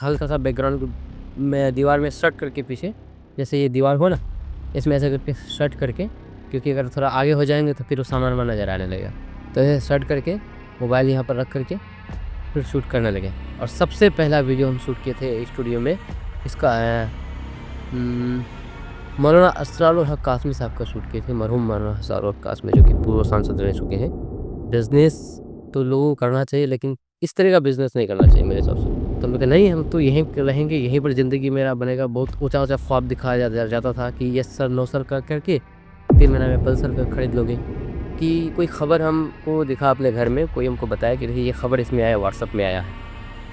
हल्का-सा बैकग्राउंड में दीवार में सेट करके पीछे, जैसे ये दीवार हो ना, इसमें ऐसे करके सेट करके, क्योंकि अगर थोड़ा आगे हो जाएँगे तो फिर वो सामान वामान नज़र आने लगेगा। तो ऐसे सेट करके मोबाइल यहाँ पर रख कर के फिर शूट करने लगे। और सबसे पहला वीडियो हम शूट किए थे स्टूडियो में, इसका मौलाना असरारुल हक कासमी साहब का शूट किए थे, मरहूम मौलाना असरारुल हक कासमी, जो कि पूर्व सांसद रह चुके हैं। बिज़नेस तो लोगों को करना चाहिए, लेकिन इस तरह का बिज़नेस नहीं करना चाहिए मेरे हिसाब से। तो हमने कहा नहीं, हम तो यहीं पे रहेंगे, यहीं पर ज़िंदगी मेरा बनेगा। बहुत ऊँचा-ऊँचा ख्वाब दिखाया जाता था कि यस सर, नो सर कर के 3 महीने में पल्सर खरीद लोगे। कि कोई ख़बर हमको दिखा अपने घर में, कोई हमको बताया कि देखिए ये ख़बर इसमें आया, व्हाट्सएप में आया है।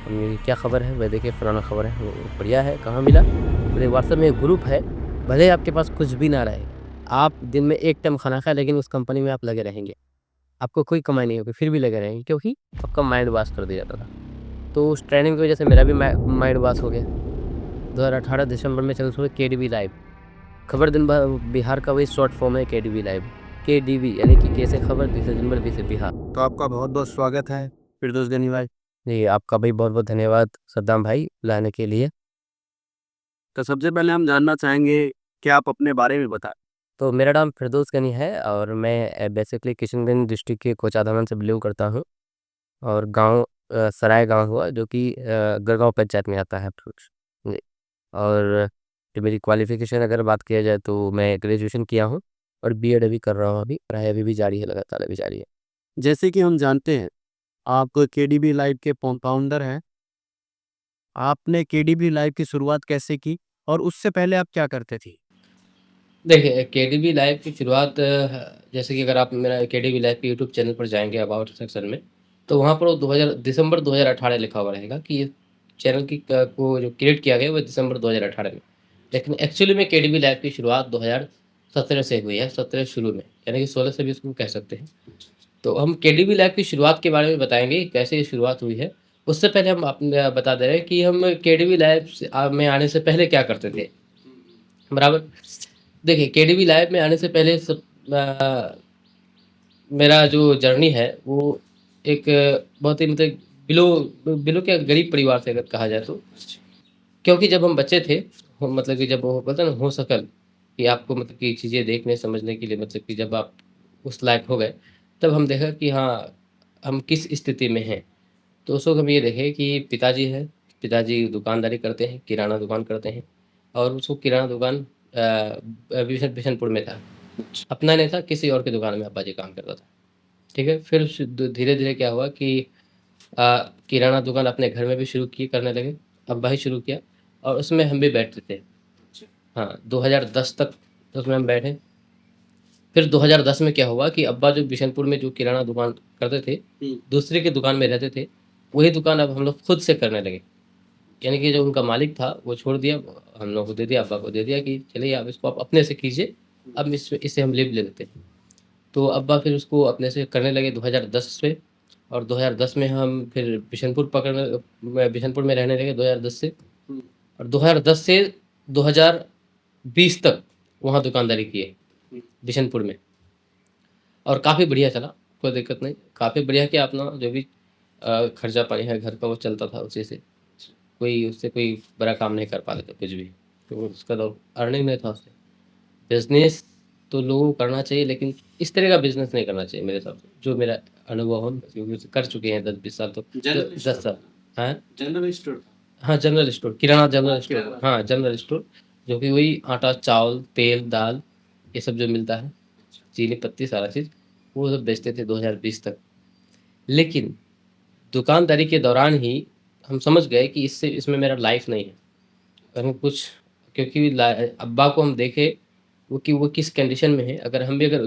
हमने क्या ख़बर है? वह देखिए फलाना ख़बर है। वो बढ़िया है, कहाँ मिला? बोले व्हाट्सएप में एक ग्रुप है, भले ही आपके पास कुछ भी ना रहे, आप दिन में 1 टाइम खाना खाएँ लेकिन उस कंपनी में आप लगे रहेंगे। आपको कोई कमाई नहीं होगी, फिर भी लगे रहेंगे, क्योंकि आपका माइंड वॉश कर दिया जाता था। तो उस ट्रेनिंग की वज़ह से मेरा भी माइंड वॉश हो गया। 2018 दिसंबर में चल शुरू केडीवी लाइव। खबर दिन भर बिहार का वही शॉर्ट फॉर्म है केडीवी लाइव। केडीवी यानी कि के से खबर, डी से जनपद, बी से बिहार। तो आपका बहुत-बहुत स्वागत है फिरदौस गनी भाई। जी, आपका भी बहुत-बहुत धन्यवाद सद्दाम भाई बुलाने के लिए। तो सबसे पहले हम जानना चाहेंगे कि आप अपने बारे में बताएँ। तो मेरा नाम फिरदौस गनी है और मैं बेसिकली किशनगंज डिस्ट्रिक्ट के कोचाधामन से बिलॉन्ग करता हूँ। और गाँव सराय गाँव हुआ, जो कि गढ़गाँव पंचायत में आता है। जी। और जो मेरी क्वालिफ़िकेशन अगर बात किया जाए तो मैं ग्रेजुएशन किया हूँ और बीएड अभी कर रहा हूँ, अभी पढ़ाई अभी भी जारी है, लगातार अभी जारी है। जैसे कि हम जानते हैं, आप केडीबी लाइव के फाउंडर हैं। आपने केडीबी लाइव की शुरुआत कैसे की और उससे पहले आप क्या करते थे? देखिए, केडीबी लाइव की शुरुआत जैसे कि अगर आप मेरा केडीबी लाइव के यूट्यूब चैनल पर जाएँगे अबाउट सेक्शन में, तो वहाँ पर वो 2000 दिसंबर 2018 लिखा हुआ रहेगा कि ये चैनल की क को जो क्रिएट किया गया वो दिसंबर 2018 में। लेकिन एक्चुअली में केडीबी लाइव की शुरुआत 2017 से हुई है, 17 शुरू में, यानी कि 16 से भी इसको कह सकते हैं। तो हम केडीबी लैब की शुरुआत के बारे में बताएँगे, कैसे ये शुरुआत हुई है। उससे पहले हम बता दे रहे हैं कि हम केडीबी लैब में आने से पहले क्या करते थे, बराबर? देखिए, केडीबी लैब में आने से पहले मेरा जो जर्नी है, वो एक बहुत ही मतलब बिलो बिलो क्या गरीब परिवार से अगर कहा जाए तो। क्योंकि जब हम बच्चे थे, मतलब कि जब वो बोलते हैं ना होश-अकल, कि आपको मतलब कि चीज़ें देखने समझने के लिए, मतलब कि जब आप उस लायक हो गए, तब हम देखा कि हाँ, हम किस स्थिति में हैं। तो उस वक़्त हम ये देखे कि पिताजी हैं, पिताजी दुकानदारी करते हैं, किराना दुकान करते हैं और उसको किराना दुकान बिशनपुर में था। अपना नहीं था, किसी और की दुकान में अब्बा जी काम करता था। ठीक है? फिर धीरे-धीरे क्या हुआ कि किराना दुकान अपने घर में भी शुरू की करने लगे, अब्बा ही शुरू किया और उसमें हम भी बैठते थे। हाँ, 2010 तक उसमें हम बैठे। फिर 2010 में क्या हुआ कि अब्बा जो बिशनपुर में जो किराना दुकान करते थे, दूसरे की दुकान में रहते थे, वही दुकान अब हम लोग खुद से करने लगे। यानी कि जो उनका मालिक था, वो छोड़ दिया, हम लोग को दे दिया, अब्बा को दे दिया कि चलिए आप इसको आप अपने से कीजिए, अब इससे हम लीव ले लेते हैं। तो अब्बा फिर उसको अपने से करने लगे 2010 से। और 2010 में हम फिर बिशनपुर में रहने लगे 2010 से। और 2010 से 2020 तक वहाँ दुकानदारी किए, बिशनपुर में। और काफ़ी बढ़िया चला, कोई दिक्कत नहीं, काफ़ी बढ़िया किया, अपना जो भी खर्चा पानी है घर का वो चलता था उसी से। कोई उससे कोई बड़ा काम नहीं कर पाते थे कुछ भी, तो उसका तो अर्निंग नहीं था उससे। बिज़नेस तो लोगों को करना चाहिए, लेकिन इस तरह का बिज़नेस नहीं करना चाहिए मेरे हिसाब से, जो मेरा अनुभव हम क्योंकि उसे कर चुके हैं 10-20 साल, तो जनरल 10 साल। हाँ? General store. हाँ, जनरल स्टोर, किराना जनरल स्टोर, हाँ, जनरल स्टोर, जो कि वही आटा, चावल, तेल, दाल, ये सब जो मिलता है, चीनी, पत्ती, सारा चीज़, वो सब बेचते थे 2020 तक। लेकिन दुकानदारी के दौरान ही हम समझ गए कि इसमें मेरा लाइफ़ नहीं है। अगर हम कुछ, क्योंकि अब्बा को हम देखे वो किस कंडीशन में है, अगर हम भी अगर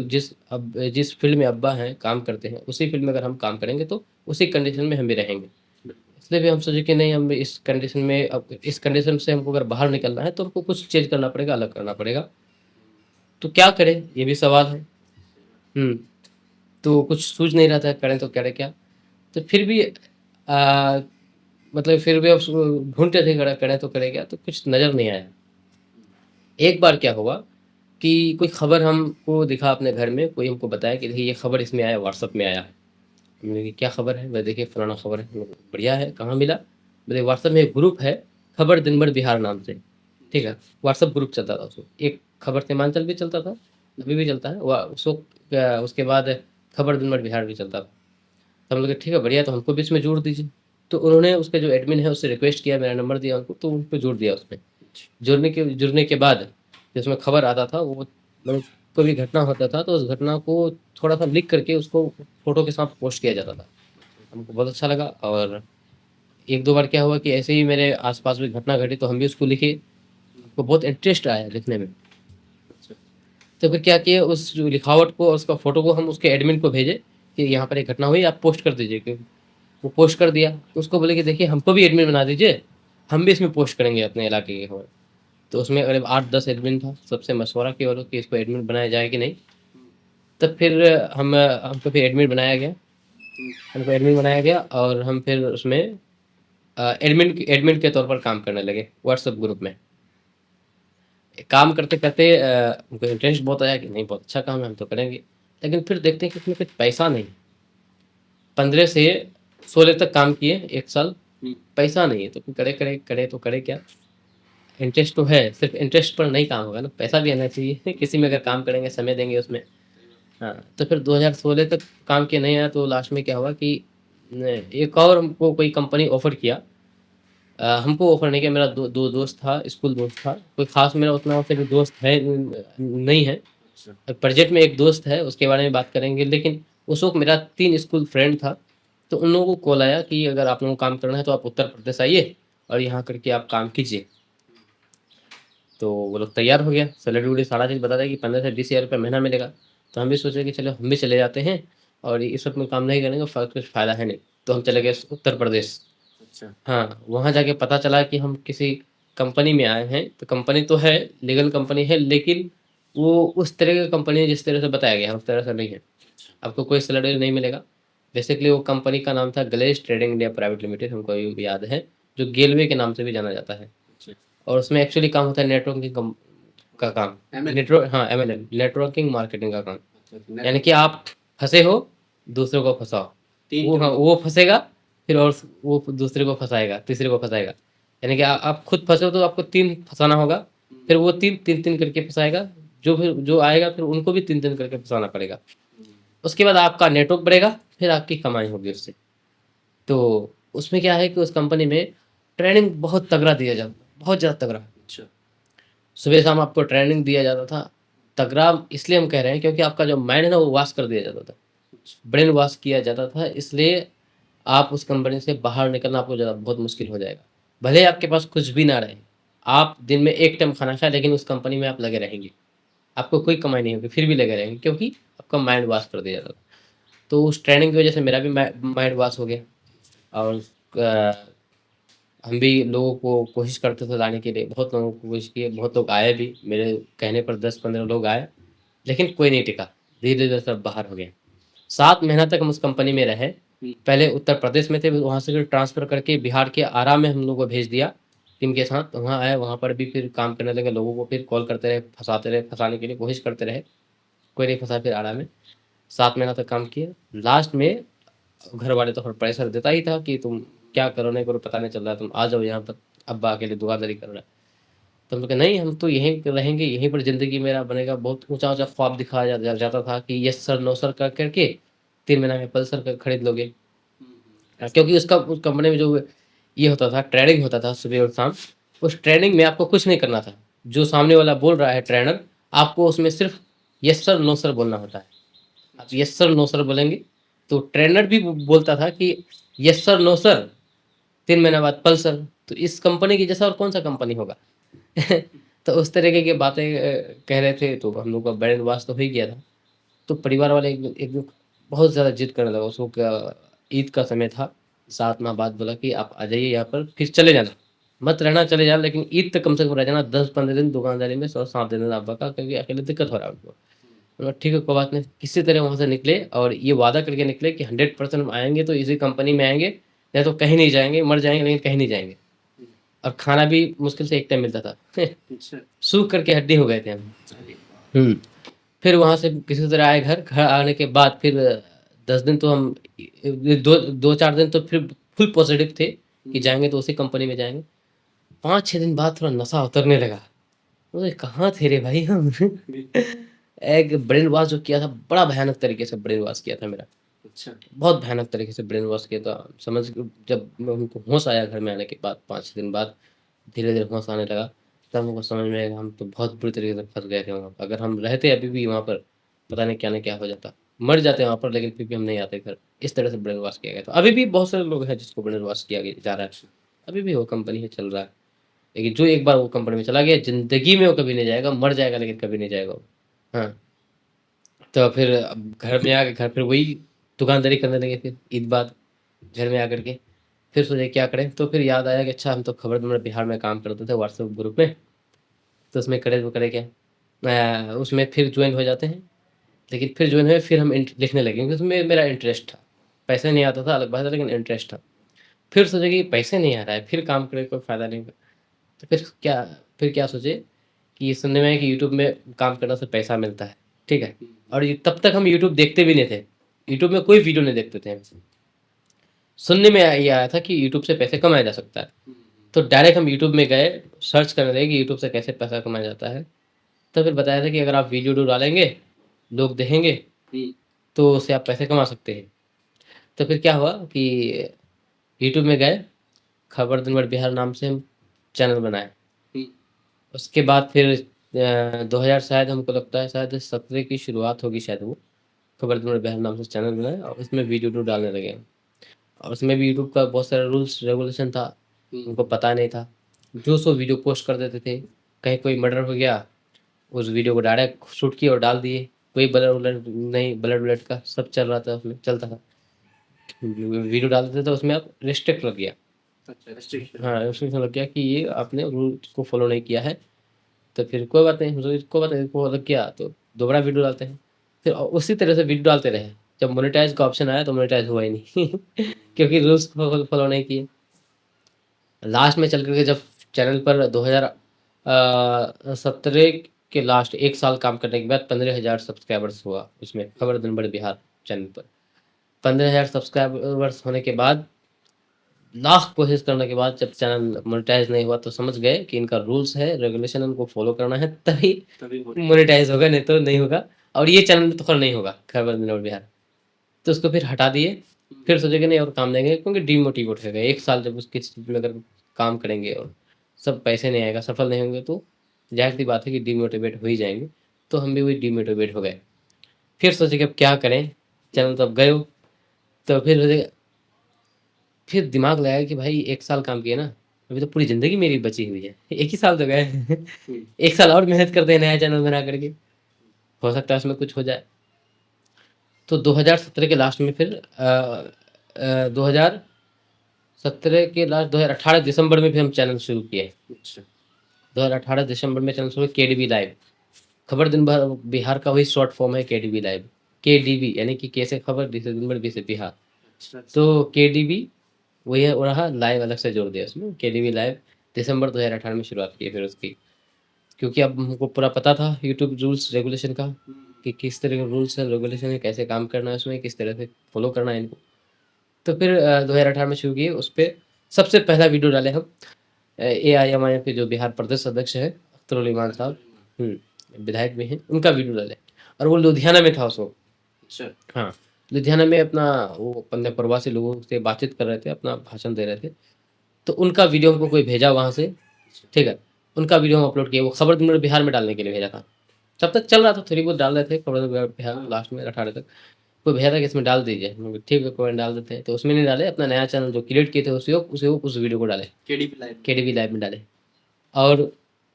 जिस फील्ड में अब्बा हैं, काम करते हैं, उसी फील्ड में अगर हम काम करेंगे तो उसी कंडीशन में हम भी रहेंगे। इसलिए भी हम सोचे कि नहीं, हम इस कंडीशन में, अब इस कंडीशन से हमको अगर बाहर निकलना है तो हमको कुछ चेंज करना पड़ेगा, अलग करना पड़ेगा। तो क्या करें, ये भी सवाल है। हुँ, तो कुछ सूझ नहीं रहा था, करें तो करें क्या? तो फिर भी मतलब फिर भी अब ढूँढते थे, करें तो करें क्या? तो कुछ नज़र नहीं आया। एक बार क्या हुआ कि कोई ख़बर हमको दिखा अपने घर में, कोई हमको बताया कि देखिए ये ख़बर इसमें आया, व्हाट्सएप में आया है। हमने कहा क्या ख़बर है? वह देखिए फलाना ख़बर है। हमने कहा बढ़िया है, कहाँ मिला? मेरे व्हाट्सएप में एक ग्रुप है, खबर दिन भर बिहार नाम से, ठीक है? व्हाट्सएप ग्रुप चलता था उसमें, एक खबर सीमांचल भी चलता था, अभी भी चलता है, उसके बाद खबर दिन भर बिहार भी चलता था। तो हम लोग ठीक है बढ़िया, तो हमको भी इसमें जोड़ दीजिए। तो उन्होंने उसके जो एडमिन है उससे रिक्वेस्ट किया, मेरा नंबर दिया उनको, तो उनको जोड़ दिया उसमें। जुड़ने के बाद जिसमें खबर आता था वो मतलब कोई भी घटना होता था तो उस घटना को थोड़ा-सा लिख करके उसको फ़ोटो के साथ पोस्ट किया जाता था। हमको बहुत अच्छा लगा और 1-2 बार क्या हुआ कि ऐसे ही मेरे आस-पास भी घटना घटी तो हम भी उसको लिखे, तो बहुत इंटरेस्ट आया लिखने में। तो फिर क्या किए उस जो लिखावट को और उसका फ़ोटो को हम उसके एडमिन को भेजे कि यहाँ पर एक घटना हुई, आप पोस्ट कर दीजिए। कि वो पोस्ट कर दिया, तो उसको बोले कि देखिए हमको भी एडमिन बना दीजिए, हम भी इसमें पोस्ट करेंगे अपने इलाके की खबर। तो उसमें करीब 8-10 एडमिन था, सबसे मशवरा किया वो लोग कि इसको एडमिन बनाया जाए कि नहीं। तब फिर हमको फिर एडमिन बनाया गया और हम फिर उसमें एडमिन के तौर पर काम करने लगे व्हाट्सएप ग्रुप में। काम करते-करते हमको इंटरेस्ट बहुत आया कि नहीं बहुत अच्छा काम है, हम तो करेंगे। लेकिन फिर देखते हैं कि इसमें कुछ पैसा नहीं। 15 से 16 तक काम किए 1 साल, पैसा नहीं है तो फिर करे तो करे क्या? इंटरेस्ट तो है, सिर्फ़ इंटरेस्ट पर नहीं काम होगा ना, पैसा भी आना चाहिए। किसी में अगर काम करेंगे, समय देंगे उसमें। हाँ, तो फिर 2016 तक काम किया नहीं आया तो लास्ट में क्या हुआ कि एक और हमको कोई कंपनी ऑफ़र किया। हमको ऑफ़र नहीं किया, मेरा दो दोस्त था, स्कूल दोस्त था। कोई ख़ास मेरा उतना उससे भी दोस्त है नहीं है। प्रेज़ेंट में एक दोस्त है, उसके बारे में बात करेंगे, लेकिन उस वक़्त मेरा 3 स्कूल फ्रेंड था। तो उन लोगों को कॉल आया कि अगर आप लोगों को काम करना है तो आप उत्तर प्रदेश आइए और यहाँ करके आप काम कीजिए। तो वो लोग तैयार हो गया, सैलरी-वैलरी सारा चीज़ बता दिया कि 15 से 20 हज़ार रुपया महीना मिलेगा। तो हम भी सोचे कि चलो हम भी चले जाते हैं और इस सब में काम नहीं करेंगे, कुछ फ़ायदा है नहीं। तो हम चले गए उत्तर प्रदेश। अच्छा। हाँ, वहाँ जाके पता चला कि हम किसी कंपनी में आए हैं, तो कंपनी तो है, लीगल कंपनी है, लेकिन वो उस तरह की कंपनी है जिस तरह से बताया गया है, उस तरह से नहीं है। आपको कोई सैलरी नहीं मिलेगा। बेसिकली वो कंपनी का नाम था ग्लेज़ ट्रेडिंग इंडिया प्राइवेट लिमिटेड, हमको अभी भी याद है, जो गेलवे के नाम से भी जाना जाता है। और उसमें एक्चुअली काम होता है नेटवर्किंग का काम। एमएलएम, नेटवर्किंग मार्केटिंग का काम। यानी कि आप फँसे हो, दूसरों को फँसाओ। वो फँसेगा, फिर और वो दूसरे को फँसाएगा, तीसरे को फँसाएगा। यानी कि आप खुद फँसे हो तो आपको 3 फँसाना होगा, फिर वो 3 करके फँसाएगा, जो आएगा फिर उनको भी 3 करके फँसाना पड़ेगा। उसके बाद आपका नेटवर्क बढ़ेगा, फिर आपकी कमाई होगी उससे। तो उसमें क्या है कि उस कंपनी में ट्रेनिंग बहुत तगड़ा दिया जाता, बहुत ज़्यादा तगड़ा। अच्छा। सुबह-शाम आपको ट्रेनिंग दिया जाता था। तगड़ा इसलिए हम कह रहे हैं क्योंकि आपका जो माइंड है ना वो वॉश कर दिया जाता था। ब्रेन वॉश किया जाता था, इसलिए आप उस कंपनी से बाहर निकलना आपको ज़्यादा बहुत मुश्किल हो जाएगा। भले ही आपके पास कुछ भी ना रहे, आप दिन में 1 टाइम खाना खाएँ लेकिन उस कंपनी में आप लगे रहेंगे। आपको कोई कमाई नहीं होगी, फिर भी लगे रहेंगे क्योंकि आपका माइंड वॉश कर दिया जाता था। तो उस ट्रेनिंग की वजह से मेरा भी माइंड वॉश हो गया और हम भी लोगों को कोशिश करते थे लाने के लिए, बहुत लोगों को कोशिश की, बहुत लोग आए भी, मेरे कहने पर 10-15 लोग आए, लेकिन कोई नहीं टिका, धीरे-धीरे सब बाहर हो गए। 7 महीना तक हम उस कंपनी में रहे, पहले उत्तर प्रदेश में थे, वहाँ से फिर ट्रांसफ़र करके बिहार के आरा में हम लोग को भेज दिया, टीम के साथ, वहाँ आए, वहाँ पर भी फिर काम करने लगे, लोगों को फिर कॉल करते रहे, फँसाने के लिए कोशिश करते रहे, कोई नहीं फँसा फिर आरा में, 7 महीना तक काम किए, लास्ट में घर वाले तो फिर प्रेशर देता ही था कि तुम क्या करो नहीं करो पता नहीं चल रहा है, तुम आ जाओ यहाँ पर, अब्बा अकेले दुकानदारी कर रहा है। तो हम लोग कहा नहीं हम तो यहीं पे रहेंगे, यहीं पर ज़िंदगी मेरा बनेगा, बहुत ऊँचा-ऊँचा ख्वाब दिखाया जाता था कि यस सर, नो सर कर के 3 महीना में पल्सर खरीद लोगे। क्योंकि उस कंपनी में जो ये होता था, ट्रेनिंग होता था सुबह और शाम, उस ट्रेनिंग में आपको कुछ नहीं करना था। जो सामने वाला बोल रहा है ट्रेनर, आपको उसमें सिर्फ़ यस सर, नो सर बोलना होता है। आप यस सर, नो सर बोलेंगे, तो ट्रेनर भी बोलता था कि यस सर, नो सर, 3 महीने बाद पल्सर, तो इस कंपनी के जैसा और कौन-सा कंपनी होगा? तो उस तरीके की बातें कह रहे थे, तो हम लोग का ब्रेन वॉश तो हो ही गया था। तो परिवार वाले एक दिन बहुत ज़्यादा ज़िद करने लगा, उसको क्या ईद का समय था, 7 माह बाद बोला कि आप आ जाइए यहाँ पर, फिर चले जाना। मत रहना, चले जाना, लेकिन ईद तक कम से कम रह जाना, 10-15 दिन दुकानदारी में और साथ दे देना अब्बा का, क्योंकि अकेले दिक्कत हो रहा है उनको। बोला ठीक है कोई बात नहीं, किसी तरह वहाँ से निकले और ये वादा करके निकले कि 100% हम आएँगे तो इसी कंपनी में आएँगे, नहीं तो कहीं नहीं जाएँगे, मर जाएँगे लेकिन कहीं नहीं जाएँगे। और खाना भी मुश्किल से 1 टाइम मिलता था। अच्छा। सूख करके हड्डी हो गए थे हम। हुँ। फिर वहाँ से किसी तरह आए घर, घर आने के बाद फिर 10 दिन तो हम 2-4 दिन तो फिर फुल पॉज़िटिव थे कि जाएँगे तो उसी कंपनी में जाएँगे। 5-6 दिन बाद थोड़ा नशा उतरने लगा। बोले कहाँ थे रे भाई हम? एक ब्रेन वॉश जो किया था, बड़ा भयानक तरीके से ब्रेन वॉश किया था मेरा। अच्छा। बहुत भयानक तरीके से ब्रेन वॉश किया था। समझ जब हमको होश आया घर में आने के बाद 5-6 दिन बाद, धीरे-धीरे होश आने लगा, तब हमको समझ में आया हम तो बहुत बुरी तरीके से फँस गए थे वहाँ पर। अगर हम रहते अभी भी वहाँ पर, पता नहीं क्या न क्या हो जाता। मर जाते वहाँ पर, लेकिन फिर भी हम नहीं आते घर। इस तरह से ब्रेन वॉश किया गया था। अभी भी बहुत सारे लोग हैं जिसको ब्रेन वॉश किया जा रहा है। अभी भी वो कंपनी है, चल रहा है। लेकिन जो एक बार वो कंपनी में चला गया, ज़िंदगी में वो कभी नहीं जाएगा, मर जाएगा लेकिन कभी नहीं जाएगा वो। हाँ, तो फिर अब घर में आके घर फिर वही दुकानदारी करने लगे फिर ईद बाद, घर में आकर के। फिर सोचे क्या करें? तो फिर याद आया कि अच्छा हम तो खबर बिहार में काम करते थे व्हाट्सएप ग्रुप में, तो उसमें करे तो करें क्या? उसमें फिर जॉइन हो जाते हैं। लेकिन फिर जॉइन हुए, फिर हम लिखने लगे क्योंकि उसमें मेरा इंटरेस्ट था। पैसे नहीं आता था अलग बात है, लेकिन इंटरेस्ट था। फिर सोचे कि पैसे नहीं आ रहा है, फिर काम करके कोई फ़ायदा नहीं होगा। तो फिर क्या सोचे कि ये सुनने में आया कि यूट्यूब में काम करने से पैसा मिलता है, ठीक है? और ये तब तक हम यूट्यूब देखते भी नहीं थे। यूट्यूब में कोई वीडियो नहीं देखते थे हम। सुनने में ये आया था कि यूट्यूब से पैसे कमाया जा सकता है। तो डायरेक्ट हम यूट्यूब में गए, सर्च करने लगे कि यूट्यूब से कैसे पैसा कमाया जाता है। तो फिर बताया था कि अगर आप वीडियो डालेंगे, लोग देखेंगे, तो उससे आप पैसे कमा सकते हैं। तो फिर क्या हुआ कि यूट्यूब में गए, खबर दिन भर बिहार नाम से हम चैनल बनाए। उसके बाद फिर 2000 शायद हमको लगता है शायद 17 की शुरुआत होगी शायद वो, खबर दिन भर बिहार नाम से चैनल बनाए और उसमें वीडियो डालने लगे हम। और उसमें भी यूट्यूब का बहुत सारा रूल्स रेगुलेशन था, उनको पता नहीं था। जो सो वीडियो पोस्ट कर देते थे, कहीं कोई मर्डर हो गया, उस वीडियो को डायरेक्ट शूट किए और डाल दिए। कोई ब्लड नहीं, ब्लड का सब चल रहा था, उसमें चलता था। वीडियो डाल देते थे, उसमें अब रिस्ट्रिक्ट लग गया। अच्छा, restriction। हाँ, रिस्ट्रिक्शन लग गया कि ये आपने रूल्स को फॉलो नहीं किया है। तो फिर कोई बात नहीं, कोई बात नहीं, को लग गया तो दोबारा वीडियो डालते हैं। फिर उसी तरह से वीडियो डालते रहे। जब मोनेटाइज का ऑप्शन आया तो मोनेटाइज हुआ ही नहीं क्योंकि रूल्स को फॉलो नहीं किए। लास्ट में चल करके जब चैनल पर 2017 के लास्ट 1 साल काम करने के बाद 15,000 सब्सक्राइबर्स हुआ उसमें, खबर दिन भर बिहार चैनल पर। 15,000 सब्सक्राइबर्स होने के बाद, लाख कोशिश करने के बाद जब चैनल मोनेटाइज नहीं हुआ, तो समझ गए कि इनका रूल्स है, रेगुलेशन उनको फॉलो करना है, तभी मोनेटाइज होगा, नहीं तो नहीं होगा। और ये चैनल तो खैर नहीं होगा, खबर दिन भर बिहार। तो उसको फिर हटा दिए। फिर सोचे कि नहीं और काम देंगे, क्योंकि डिमोटिवेट हो गए। 1 साल जब उसकी चीज़ में अगर काम करेंगे और सब पैसे नहीं आएगा, सफल नहीं होंगे, तो ज़ाहिर-सी बात है कि डिमोटिवेट हो ही जाएँगे। तो हम भी वही डिमोटिवेट हो गए। फिर सोचे कि अब क्या करें? चैनल तो अब गए हो, तो फिर दिमाग लगाया कि भाई 1 साल काम किया ना, अभी तो पूरी ज़िंदगी मेरी बची हुई है। 1 ही साल तो गए। 1 साल और मेहनत करते हैं नया चैनल बना कर के, हो सकता है उसमें कुछ हो जाए। तो 2017 के लास्ट में फिर 2017 के लास्ट 2018 दिसंबर में फिर हम चैनल शुरू किए। अच्छा। 2018 दिसंबर में चैनल शुरू केडीबी लाइव। खबर दिन भर बिहार का वही शॉर्ट फॉर्म है केडीबी लाइव। केडीबी यानी कि के से खबर, डी से दिन भर, बी से बिहार। अच्छा। तो केडीबी वही है, वो रहा, लाइव अलग से जोड़ दिया उसमें। केडीबी लाइव दिसंबर 2018 में शुरुआत की फिर उसकी, क्योंकि अब हमको पूरा पता था यूट्यूब रूल्स रेगुलेशन का, कि किस तरह के रूल्स है, रेगुलेशन है, कैसे काम करना है उसमें, किस तरह से फॉलो करना है इनको। तो फिर 2018 में शुरू किए। उस पे सबसे पहला वीडियो डाले हम एआईएमआईएम के जो बिहार प्रदेश अध्यक्ष है अख्तरुल इमान साहब, विधायक भी हैं, उनका वीडियो डाले। और वो लुधियाना में था उस वक्त। अच्छा। हाँ, लुधियाना में अपना वो अपने प्रवासी लोगों से बातचीत कर रहे थे, अपना भाषण दे रहे थे। तो उनका वीडियो हमको कोई भेजा वहाँ से, ठीक है? उनका वीडियो हम अपलोड किए, वो खबर दिन भर बिहार में डालने के लिए भेजा था। तब तक चल रहा था, थोड़ी बहुत डाल रहे थे खबर दिन भर बिहार, लास्ट में 18 तक। कोई भेजा था कि इसमें डाल दीजिए, हमने कहा ठीक है कोई डाल देते हैं। तो उसमें नहीं डाले, अपना नया चैनल जो क्रिएट किए थे उस वीडियो को डाले, केडीबी लाइव में डाले। और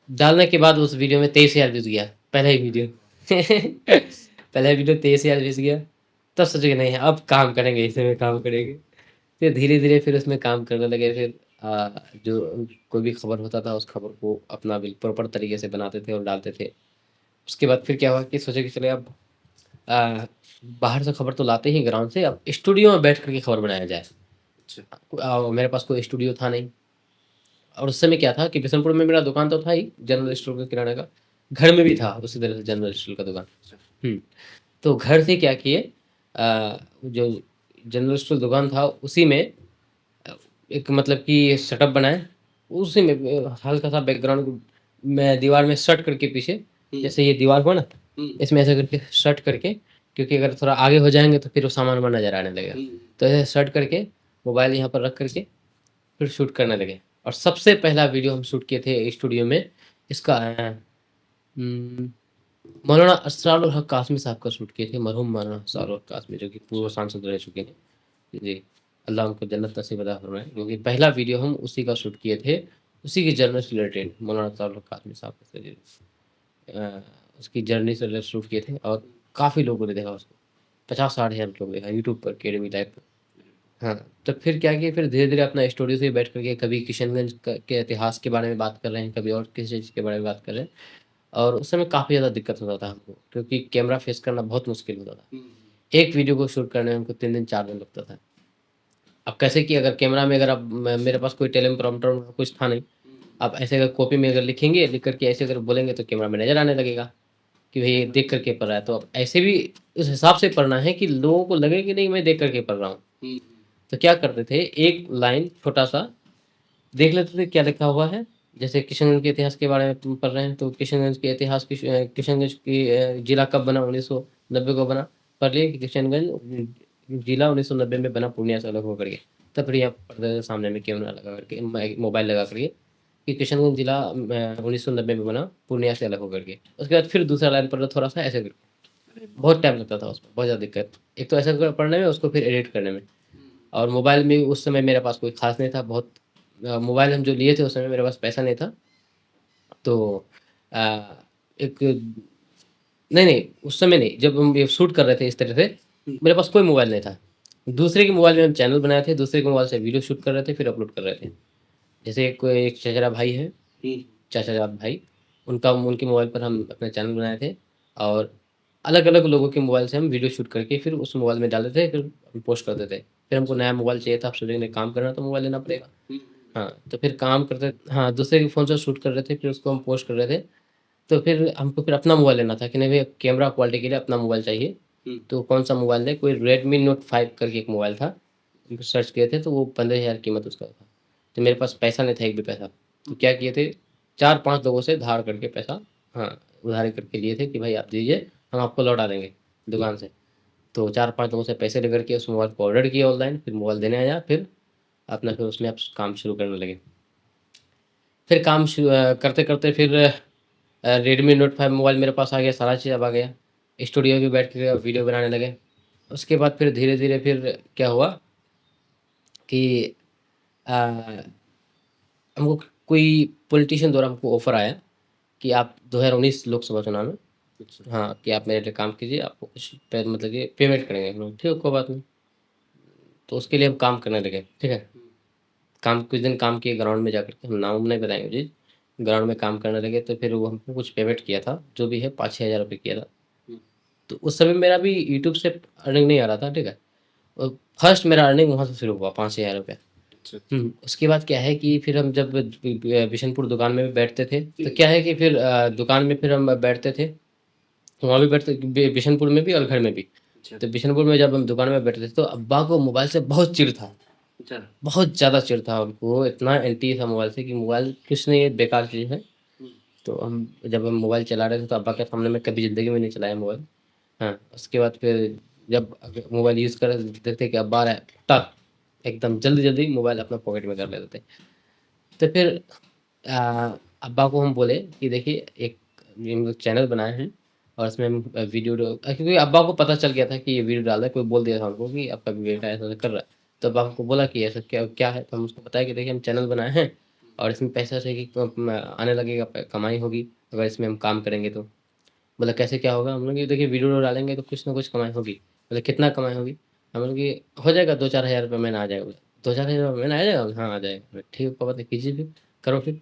डालने के बाद उस वीडियो में 23,000 व्यूज़ गया, पहला ही वीडियो पहला वीडियो 23,000 व्यूज़ गया। तब सोचे कि नहीं अब काम करेंगे, इसमें काम करेंगे। फिर धीरे-धीरे फिर उसमें काम करने लगे। फिर जो कोई भी खबर होता था, उस खबर को अपना प्रॉपर तरीके से बनाते थे और डालते थे। उसके बाद फिर क्या हुआ कि सोचे कि चलिए अब अ, बाहर से खबर तो लाते ही ग्राउंड से, अब स्टूडियो में बैठ कर के खबर बनाया जाए। मेरे पास कोई स्टूडियो था नहीं। और उस समय क्या था कि बिशनपुर में मेरा दुकान तो था ही, जनरल स्टोर का, किराने का। घर में भी था उसी तरह से जनरल स्टोर का दुकान। तो घर से क्या किए, जो जनरल स्टोर दुकान था उसी में एक मतलब कि सेटअप बनाए, उसी में हल्का-सा बैकग्राउंड मैं दीवार में सेट करके पीछे, जैसे ये दीवार हुआ ना, इसमें ऐसे करके सेट करके, क्योंकि अगर थोड़ा आगे हो जाएँगे तो फिर वो सामान वहाँ नज़र आने लगेगा। तो ऐसे सेट करके मोबाइल यहाँ पर रख कर के फिर शूट करने लगे। और सबसे पहला वीडियो हम शूट किए थे स्टूडियो में, इसका उम, मौलाना असरारुल हक कासमी साहब का शूट किए थे, मरहूम मौलाना असरारुल हक कासमी, जो कि पूर्व सांसद रह चुके हैं। जी, अल्लाह उनको जन्नत नसीब अता फरमाए, क्योंकि पहला वीडियो हम उसी का शूट किए थे, उसी की जर्नी से रिलेटेड, मौलाना असरारुल हक कासमी साहब से अ, उसकी जर्नी से रिलेटेड शूट किए थे और काफ़ी लोगों ने देखा उसको, 50-60 हज़ार लोग देखा यूट्यूब पर, केडमी लाइव पे। हाँ, तो फिर क्या किया, फिर धीरे-धीरे अपना स्टूडियो से बैठ कर के कभी किशनगंज के इतिहास के बारे में बात कर रहे हैं, कभी और किसी चीज़ के बारे में बात कर रहे हैं। और उस समय काफ़ी ज़्यादा दिक्कत होता था हमको, क्योंकि कैमरा फेस करना बहुत मुश्किल होता था। एक वीडियो को शूट करने में हमको 3 दिन 4 दिन लगता था। अब कैसे कि अगर कैमरा में अगर अब मेरे पास कोई टेलीप्रॉम्प्टर कुछ था नहीं। आप ऐसे अगर कॉपी में अगर लिखेंगे, लिख कर के ऐसे अगर बोलेंगे तो कैमरा में नज़र आने लगेगा कि भई ये देख कर के पढ़ रहा है। तो अब ऐसे भी उस हिसाब से पढ़ना है कि लोगों को लगे कि नहीं मैं देख कर के पढ़ रहा हूँ। तो क्या करते थे, एक लाइन छोटा-सा देख लेते थे क्या लिखा हुआ है। जैसे किशनगंज के इतिहास के बारे में तुम पढ़ रहे हैं, तो किशनगंज के इतिहास किशनगंज की जिला कब बना, 1990 को बना। पढ़ लिए कि किशनगंज जिला 1990 में बना, पूर्णिया से अलग होकर के। तब फिर यहाँ पढ़ते थे सामने में कैमरा लगा करके, मोबाइल लगा करके कि किशनगंज जिला 1990 में बना, पूर्णिया से अलग होकर के। उसके बाद फिर दूसरा लाइन पढ़ लो थोड़ा-सा ऐसे करके। बहुत टाइम लगता था उसमें, बहुत ज़्यादा दिक्कत। एक तो ऐसा पढ़ने में, उसको फिर एडिट करने में। और मोबाइल में उस समय मेरे पास कोई ख़ास नहीं था, बहुत मोबाइल हम जो लिए थे उस समय मेरे पास पैसा नहीं था। तो अ, एक नहीं, उस समय नहीं, जब हम ये शूट कर रहे थे इस तरह से, मेरे पास कोई मोबाइल नहीं था। दूसरे के मोबाइल में हम चैनल बनाए थे, दूसरे के मोबाइल से वीडियो शूट कर रहे थे, फिर अपलोड कर रहे थे। जैसे कोई एक चचेरा भाई है, चाचाजाद भाई, उनके मोबाइल पर हम अपना चैनल बनाए थे और अलग-अलग लोगों के मोबाइल से हम वीडियो शूट करके फिर उस मोबाइल में डालते थे, फिर हम पोस्ट करते थे। फिर हमको नया मोबाइल चाहिए था, अब सोचे नहीं काम करना तो मोबाइल लेना पड़ेगा। हाँ, तो फिर काम करते हाँ, दूसरे के फ़ोन से शूट कर रहे थे, फिर उसको हम पोस्ट कर रहे थे। तो फिर हमको फिर अपना मोबाइल लेना था कि नहीं भई कैमरा क्वालिटी के लिए अपना मोबाइल चाहिए। तो कौन-सा मोबाइल लें? कोई रेडमी नोट 5 करके एक मोबाइल था। सर्च किए थे तो वो 15,000 कीमत उसका था। तो मेरे पास पैसा नहीं था, एक भी पैसा। तो क्या किए थे, 4-5 लोगों से धार करके पैसा, हाँ, उधारी करके लिए थे कि भाई आप दीजिए, हम आपको लौटा देंगे दुकान से। तो 4-5 लोगों से पैसे लेकर के उस मोबाइल को ऑर्डर किया ऑनलाइन, फिर मोबाइल देने आया, फिर अपना फिर उसमें आप काम शुरू करने लगे। फिर काम करते-करते फिर रेडमी नोट 5 मोबाइल मेरे पास आ गया, सारा चीज़ अब आ गया। स्टूडियो भी बैठ के वीडियो बनाने लगे। उसके बाद फिर धीरे-धीरे फिर क्या हुआ कि अ, हमको कोई पॉलिटिशियन द्वारा हमको ऑफ़र आया कि आप 2019 लोकसभा चुनाव में, हाँ, कि आप मेरे लिए काम कीजिए, आपको कुछ मतलब कि पेमेंट करेंगे हम लोग। ठीक है, कोई बात नहीं। तो उसके लिए हम काम करने लगे, ठीक है। काम कुछ दिन काम किए ग्राउंड में जाकर के, हम नाम नहीं बताएँगे जी। ग्राउंड में काम करने लगे तो फिर वो हमको कुछ पेमेंट किया था, जो भी है 5-6 हज़ार रुपए किया था। तो उस समय मेरा भी यूट्यूब से अर्निंग नहीं आ रहा था, ठीक है। और फर्स्ट मेरा अर्निंग वहाँ से शुरू हुआ 5-6 हज़ार रुपया। उसके बाद क्या है कि फिर हम जब बिशनपुर दुकान में भी बैठते थे, तो क्या है कि फिर दुकान में फिर हम बैठते थे, वहाँ भी बैठते बिशनपुर में भी और घर में भी। तो बिशनपुर में जब हम दुकान में बैठते थे तो अब्बा को मोबाइल से बहुत चिढ़ था। बहुत ज़्यादा चिढ़ था उनको, इतना एंटी था मोबाइल से कि मोबाइल कुछ नहीं है, बेकार चीज़ है। तो जब हम मोबाइल चला रहे थे तो अब्बा के सामने मैं कभी ज़िंदगी में नहीं चलाया मोबाइल। हाँ, उसके बाद फिर जब मोबाइल यूज़ कर रहे थे, देखते थे कि अब्बा आ रहा है, टक एकदम जल्दी-जल्दी मोबाइल अपना पॉकेट में कर लेते थे। तो फिर अब्बा को हम बोले कि देखिए एक ये हम लोग चैनल बनाए हैं और इसमें हम क्योंकि अब्बा को पता चल गया था कि ये वीडियो डाल रहा है, कोई बोल दिया था उनको कि आपका बेटा ऐसा-ऐसा कर रहा है। तो अब्बा हमको बोला कि ऐसा क्या क्या है? तो हम उसको बताया कि देखिए हम चैनल बनाए हैं और इसमें पैसा से कि आने लगेगा, कमाई होगी अगर इसमें हम काम करेंगे तो। बोला कैसे क्या होगा? हम लोग ये देखिए वीडियो डालेंगे तो कुछ ना कुछ कमाई होगी। बोले कितना कमाई होगी? हम लोग कि हो जाएगा 2-4 हज़ार रुपए महीना आ जाएगा। बोला 2-4 हज़ार महीना आ जाएगा? हाँ, आ जाएगा। बोले ठीक है पापा तो कीजिए फिर, करो फिर।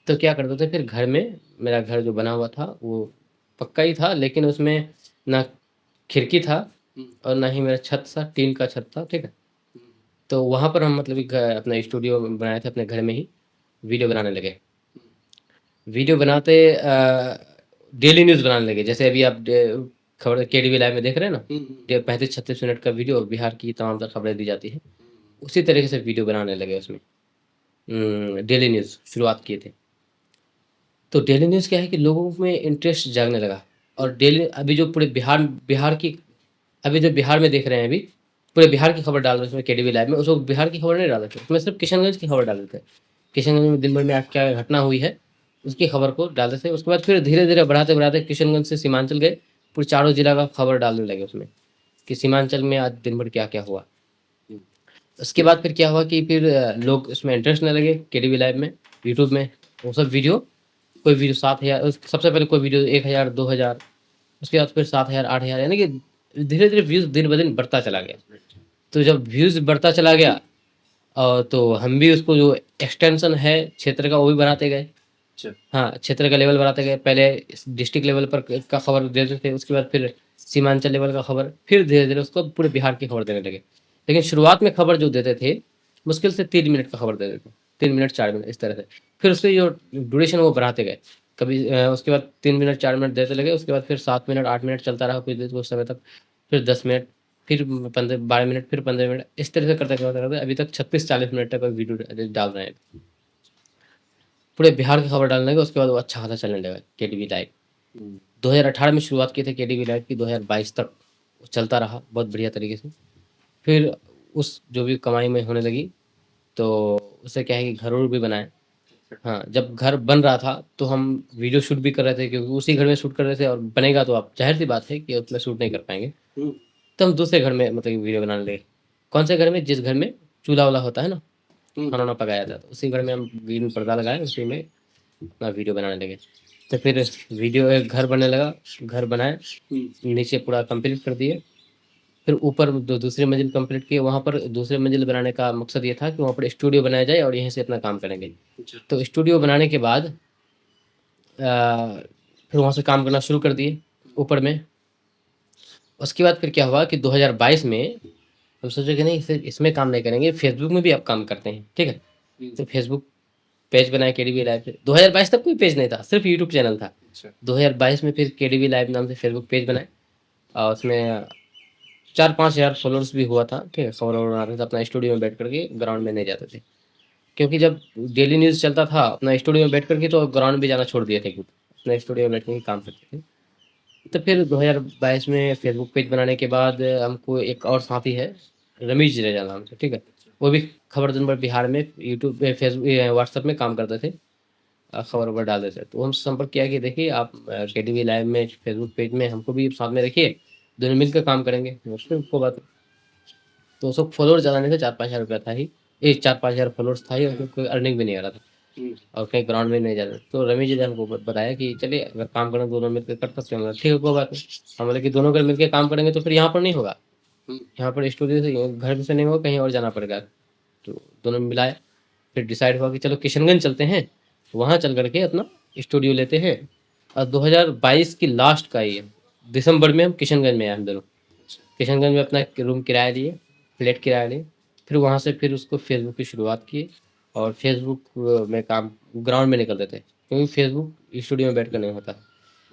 तो क्या करते थे फिर घर में, मेरा घर जो बना हुआ था वो पक्का ही था, लेकिन उसमें ना खिड़की था और ना ही मेरा छत था, टीन का छत था, ठीक है? तो वहाँ पर हम मतलब कि अपना स्टूडियो बनाए थे अपने घर में ही, वीडियो बनाने लगे। वीडियो बनाते डेली न्यूज़ बनाने लगे। जैसे अभी आप खबर केडीवी लाइव में देख रहे हैं ना? 35-36 मिनट का वीडियो बिहार की तमाम तर खबरें दी जाती हैं। उसी तरीके से वीडियो बनाने लगे उसमें। डेली न्यूज़ शुरुआत किए थे। तो डेली न्यूज़ क्या है कि लोगों में इंटरेस्ट जागने लगा, और डेली अभी जो पूरे बिहार की, अभी जो बिहार में देख रहे हैं, अभी पूरे बिहार की खबर डाल रहे हैं उसमें केडीवी लाइव में। उस वक्त बिहार की खबर नहीं डाल रहे थे, उसमें सिर्फ किशनगंज की खबर डाल रहे थे। किशनगंज में दिन भर में आज क्या घटना हुई है उसकी खबर को डाल रहे थे। उसके बाद फिर धीरे धीरे बढ़ाते बढ़ाते किशनगंज से सीमांचल गए, पूरे चारों जिला का खबर डालने लगे उसमें कि सीमांचल में आज दिन भर क्या क्या हुआ। उसके बाद फिर क्या हुआ कि फिर लोग इसमें इंटरेस्ट लेने लगे केडीवी लाइव में, यूट्यूब में। वो सब वीडियो, कोई वीडियो 7,000, सबसे पहले कोई वीडियो 1,000 2,000, उसके बाद फिर 7,000 8,000, यानी कि धीरे धीरे व्यूज़ दिन ब दिन बढ़ता चला गया। तो जब व्यूज़ बढ़ता चला गया, तो हम भी उसको जो एक्सटेंशन है क्षेत्र का वो भी बढ़ाते गए। अच्छा। हाँ, क्षेत्र का लेवल बढ़ाते गए। पहले डिस्ट्रिक्ट लेवल पर का खबर देते थे, उसके बाद फिर सीमांचल लेवल का खबर, फिर धीरे धीरे उसको पूरे बिहार की खबर देने लगे। लेकिन शुरुआत में खबर जो देते थे मुश्किल से 3 मिनट का खबर देते थे, 3 मिनट 4 मिनट इस तरह से। फिर उसकी जो ड्यूरेशन वो बढ़ाते गए, कभी उसके बाद 3 मिनट 4 मिनट देते लगे, उसके बाद फिर 7 मिनट 8 मिनट चलता रहा कुछ समय तक, फिर 10 मिनट, फिर 12 मिनट, फिर 15 मिनट, इस तरह से करते करते करते अभी तक 36-40 मिनट तक वीडियो डाल रहे हैं। पूरे बिहार की खबर डालने लगे, उसके बाद वो अच्छा खासा चलने लगा केडीवी लाइव। 2018 में शुरुआत की थी केडीवी लाइव की, 2022 तक वो चलता रहा बहुत बढ़िया तरीके से। फिर उस जो भी कमाई में होने लगी, तो उससे क्या है कि घर और भी बनाए। हाँ, जब घर बन रहा था तो हम वीडियो शूट भी कर रहे थे, क्योंकि उसी घर में शूट कर रहे थे, और बनेगा तो आप जाहिर सी बात है कि उसमें शूट नहीं कर पाएंगे। तो हम दूसरे घर में मतलब वीडियो बनाने लगे। कौन से घर में? जिस घर में चूल्हा वाला होता है ना, खाना वाना पकाया जाता है, तो उसी घर में हम ग्रीन पर्दा लगाए, उसी में अपना वीडियो बनाने लगे। तो फिर वीडियो एक घर बनने लगा, घर बनाए, नीचे पूरा कंप्लीट कर दिए, फिर ऊपर दूसरी मंजिल कंप्लीट किए। वहाँ पर दूसरी मंजिल बनाने का मकसद ये था कि वहाँ पर स्टूडियो बनाया जाए और यहीं से अपना काम करेंगे। तो स्टूडियो बनाने के बाद फिर वहाँ से काम करना शुरू कर दिए ऊपर में। उसके बाद फिर क्या हुआ कि 2022 में हम सोचे कि नहीं, सिर्फ इसमें काम नहीं करेंगे, फेसबुक में भी अब काम करते हैं, ठीक है। तो फेसबुक पेज बनाया केडीवी लाइव पे। 2022 तक कोई पेज नहीं था, सिर्फ यूट्यूब चैनल था। 2022 में फिर केडीवी लाइव नाम से फेसबुक पेज बनाए, और उसमें 4-5 हज़ार फॉलोअर्स भी हुआ था, ठीक है। खबर बनाते थे अपना स्टूडियो में बैठ करके, ग्राउंड में नहीं जाते थे, क्योंकि जब डेली न्यूज़ चलता था अपना स्टूडियो में बैठ करके, तो ग्राउंड भी जाना छोड़ दिए थे, अपने स्टूडियो में बैठ के ही काम करते थे। तो फिर 2022 में फेसबुक पेज बनाने के बाद हमको एक और साथी है, रमीश जडेजा नाम से, ठीक है। वो भी खबर दिन भर बिहार में यूट्यूब पे, फेसबुक, व्हाट्सएप में काम करते थे, खबर वबर डाल देते थे। तो हम संपर्क किया कि देखिए आप केडीवी लाइव में फेसबुक पेज में हमको भी साथ में रखिए, दोनों मिलकर काम करेंगे। उसमें को बात, तो उसको फॉलोअर ज़्यादा नहीं थे, 4-5 हज़ार रुपया था ही, ये 4-5 हज़ार फॉलोअर्स था ही, और कोई अर्निंग भी नहीं आ रहा था, और कहीं ग्राउंड में नहीं जा रहा था। तो रमेश जी ने हमको बताया कि चलिए अगर काम करना दोनों मिलकर कर सकते हैं। ठीक है, कोई बात नहीं। हम बोले कि दोनों अगर मिलकर काम करेंगे तो फिर यहाँ पर नहीं होगा, यहाँ पर स्टूडियो से, घर से नहीं होगा, कहीं और जाना पड़ेगा। तो दोनों मिलाया, फिर डिसाइड हुआ कि चलो किशनगंज चलते हैं, वहाँ चल करके अपना स्टूडियो लेते हैं। और 2022 की लास्ट का ये दिसंबर में हम किशनगंज में आए, हम दोनों किशनगंज में अपना रूम किराया लिए, फ्लैट किराया लिए। फिर वहाँ से फिर उसको फेसबुक की शुरुआत की, और फेसबुक में काम ग्राउंड में निकलते थे, क्योंकि फेसबुक स्टूडियो में बैठ कर नहीं होता।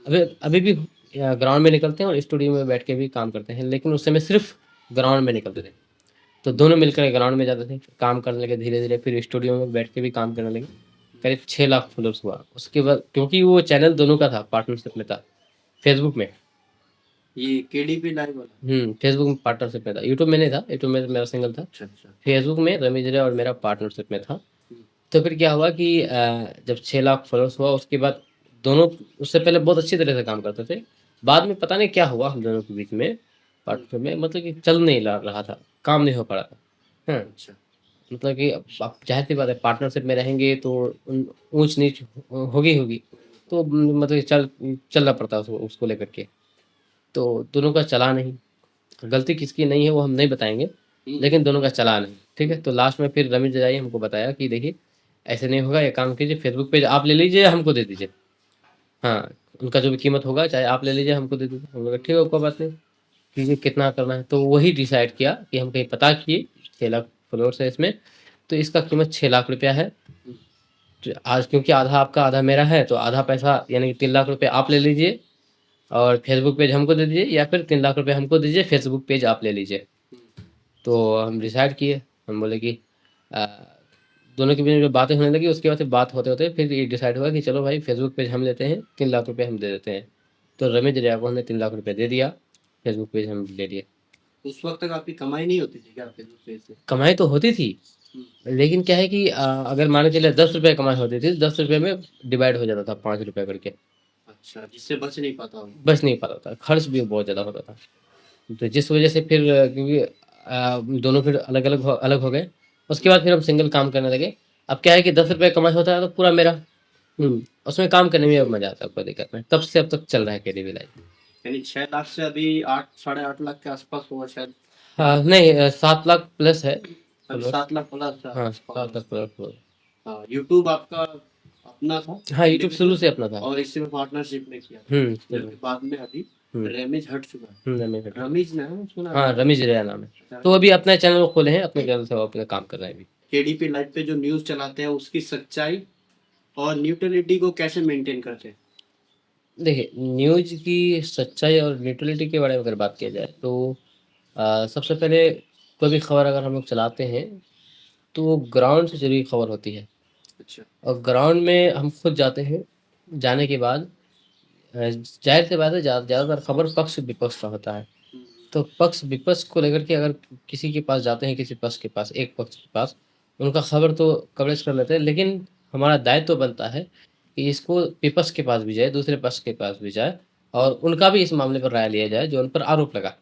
अभी अभी भी ग्राउंड में निकलते हैं और स्टूडियो में बैठ के भी काम करते हैं, लेकिन उस समय सिर्फ ग्राउंड में निकलते थे। तो दोनों मिलकर ग्राउंड में जाते थे, काम करने लगे धीरे धीरे, फिर स्टूडियो में बैठ के भी काम करने लगे। करीब 6 लाख फॉलोअर्स हुआ उसके बाद, क्योंकि वो चैनल दोनों का था, पार्टनरशिप में था फेसबुक में। ये केडीपी लाइव वाला? फेसबुक में पार्टनरशिप में था, यूट्यूब में नहीं था, यूट्यूब में तो मेरा सिंगल था। अच्छा अच्छा। फेसबुक में रमेश रे और मेरा पार्टनरशिप में था। तो फिर क्या हुआ कि जब 6 लाख फॉलोअर्स हुआ, उसके बाद दोनों, उससे पहले बहुत अच्छी तरह से काम करते थे, बाद में पता नहीं क्या हुआ हम दोनों के बीच में, पार्टनरशिप में, मतलब कि चल नहीं रहा था, काम नहीं हो पा रहा था। हाँ, अच्छा। मतलब कि अब जाहिर सी बात है, पार्टनरशिप में रहेंगे तो ऊंच नीच होगी होगी, तो मतलब कि चलना पड़ता है उसको उसको लेकर के। तो दोनों का चला नहीं, गलती किसकी नहीं है वो हम नहीं बताएंगे, लेकिन दोनों का चला नहीं, ठीक है। तो लास्ट में फिर रमेश जजाई हमको बताया कि देखिए ऐसे नहीं होगा, ये काम कीजिए, फेसबुक पेज आप ले लीजिए, हमको दे दीजिए। हाँ, उनका जो भी कीमत होगा चाहे आप ले लीजिए, हमको दे दीजिए। हम लोग ठीक है, कोई बात नहीं, कीजिए कितना करना है। तो वही डिसाइड किया कि हम कहीं पता किए, 6 लाख फॉलोअर्स है इसमें, तो इसका कीमत 6 लाख रुपया है। तो आज क्योंकि आधा आपका आधा मेरा है, तो आधा पैसा यानी कि 3 लाख रुपये आप ले लीजिए, और फेसबुक पेज हमको दे दीजिए, या फिर 3 लाख रुपये हमको दीजिए, फेसबुक पेज आप ले लीजिए। तो हम डिसाइड किए, हम बोले कि अ, दोनों के बीच में जो बातें होने लगी, उसके बाद से बात होते-होते फिर ये डिसाइड हुआ कि चलो भाई फेसबुक पेज हम लेते हैं, 3 लाख रुपए हम दे देते हैं। तो रमेश दरिया को हमने 3 लाख रुपए दे दिया, फेसबुक पेज हम ले लिए। उस वक्त तक आपकी कमाई नहीं होती थी क्या फेसबुक पेज से? कमाई तो होती थी, लेकिन क्या है कि अगर मान के चलिए 10 रुपए कमाई होती थी, 10 रुपए में डिवाइड हो जाता था 5 रुपए करके, अच्छा, जिससे बच नहीं पाता हूँ। बच नहीं पाता था, खर्च भी बहुत ज़्यादा होता था। तो जिस वजह से फिर क्योंकि दोनों फिर अलग हो गए। उसके बाद फिर हम सिंगल काम करने लगे। अब क्या है कि 10 रुपए कमाई होता है तो पूरा मेरा। उसमें काम करने में अब मज़ा आता है, कोई दिक्कत नहीं। तब से अब तक चल रहा है केडीबी लाइफ। यानी 6 लाख से अभी 8 साढ़े 8 लाख के आसपास हुआ शायद। हाँ, नहीं 7 लाख प्लस है अभी फॉलोअर्स। 7 लाख प्लस हाँ, 7 लाख प्लस। हाँ, यूट्यूब आपका अपना था हाँ, यूट्यूब शुरू से अपना था। और इससे में पार्टनरशिप में किया हुँ, जबकि बाद में अभी रमेश हट चुका है। रमेश हट। रमेश ना है, सुना हाँ, है। रमेश रेया नाम है। तो अभी अपना चैनल खोले हैं, अपने चैनल से वो अपना काम कर रहे हैं अभी। केडीपी लाइव पे जो न्यूज़ चलाते हैं उसकी सच्चाई और न्यूट्रलिटी को कैसे मेंटेन करते हैं? देखिए, न्यूज़ की सच्चाई और न्यूट्रलिटी के बारे में अगर बात किया जाए तो सबसे पहले कोई भी खबर अगर हम लोग चलाते हैं, तो वो ग्राउंड से जुड़ी खबर होती है। अच्छा। और ग्राउंड में हम खुद जाते हैं, जाने के बाद ज़ाहिर-सी बात है ज़्यादातर खबर पक्ष-विपक्ष का होता है। तो पक्ष-विपक्ष को लेकर के अगर किसी के पास जाते हैं, किसी पक्ष के पास, एक पक्ष के पास, उनका खबर तो कवरेज कर लेते हैं, लेकिन हमारा दायित्व तो बनता है कि इसको विपक्ष के पास भी जाए, दूसरे पक्ष के पास भी जाए और उनका भी इस मामले पर राय लिया जाए, जो उन पर आरोप लगा।